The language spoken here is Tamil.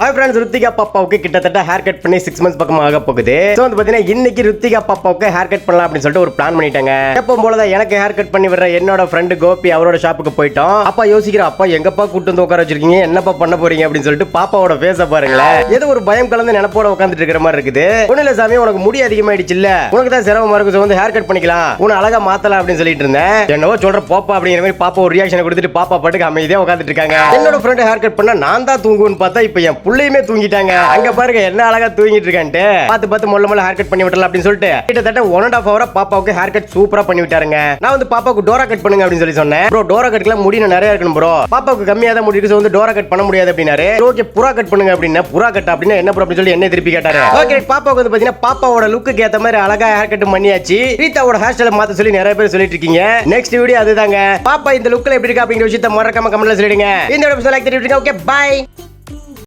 ஹாய் ஃப்ரெண்ட்ஸ், ருத்திகா பாப்பாவுக்கு கிட்டத்தட்ட ஹேர் கட் பண்ணி 6 months பக்கம் ஆக போகுது. ஸோ வந்து பார்த்தீங்கன்னா இன்னைக்கு ருத்திகா பாப்பாவுக்கு ஹேர் கட் பண்ணலாம் அப்படின்னு சொல்லிட்டு ஒரு பிளான் பண்ணிட்டாங்க. எப்பவும் போலதான் எனக்கு ஹேர் கட் பண்ணி விடுற என்னோட ஃப்ரெண்டு கோபி அவரோட ஷாப்புக்கு போயிட்டோம். அப்பா யோசிக்கிற, அப்பா எங்கப்பா கூட்டு வந்து உட்கார வச்சிருக்கீங்க, என்னப்பா பண்ண போறீங்க அப்படின்னு சொல்லிட்டு பாப்பாவோட ஃபேஸை பாருங்களேன். ஏதோ ஒரு பயம் கலந்து நினைப்போட உட்காந்துட்டு இருக்கிற மாதிரி இருக்குது. ஒன்னும் இல்ல சாமி, உனக்கு முடி அதிகமாயிடுச்சு இல்ல, உனக்கு தான் சிரமமா இருக்கு, வந்து ஹேர் கட் பண்ணிக்கலாம், உன்னை அழகா மாத்தலாம் அப்படின்னு சொல்லிட்டு இருந்தேன். என்னவோ சொல்ற போப்பா அப்படிங்கிற மாதிரி பாப்பா ஒரு ரியாக்ஷன் கொடுத்துட்டு பாப்பா பாட்டுக்கு அமைதியா உட்காந்துட்டு இருக்காங்க. என்னோட ஃப்ரெண்ட் ஹேர் கட் பண்ணா நான் தான் தூங்குவேன்னு பார்த்தா இப்ப என் பிள்ளையுமே தூங்கிட்டாங்க. அங்க பாருங்க என்ன அழகா தூங்கிட்டு இருக்கான்ட்டு. பார்த்து மொல்ல ஹேர் கட் பண்ணி விட்டலாம் அப்படின்னு சொல்லிட்டு கிட்டத்தட்ட 1.5 hour பாப்பாவுக்கு ஹேர் கட் சூப்பரா பண்ணி விட்டாருங்க. நான் வந்து பாப்பாவுக்கு டோரா கட் பண்ணுங்க அப்படின்னு சொல்லி சொன்னேன். ப்ரோ டோரா கட்லாம் முடி நிறைய இருக்கணும் ப்ரோ, பாப்பாவுக்கு கம்மியா தான் முடி இருக்கு, வந்து டோரா கட் பண்ண முடியாது அப்படின்னாரு. ஓகே புறா கட் பண்ணுங்க அப்படின்னா, புறா கட் அப்படின்னா என்ன ப்ரோ அப்படின்னு சொல்லி என்ன திருப்பி கேட்டாரு. ஓகே பாப்பாவுக்கு வந்து பாத்தீங்கன்னா பாப்பாவோட லுக்கு ஏத்த மாதிரி அழகா ஹேர் கட் பண்ணியாச்சு. ரீதாவோட ஹேர் ஸ்டைல மாத்த சொல்லி நிறைய பேர் சொல்லிட்டு இருக்கீங்க. நெக்ஸ்ட் வீடியோ அதுதாங்க. பாப்பா இந்த லுக்ல எப்படி இருக்கு அப்படிங்கிற விஷயத்தை மறக்காம கமெண்ட்ல சொல்லிடுங்க. இந்த வீடியோ லைக் பண்ணிட்டு ஓகே பை.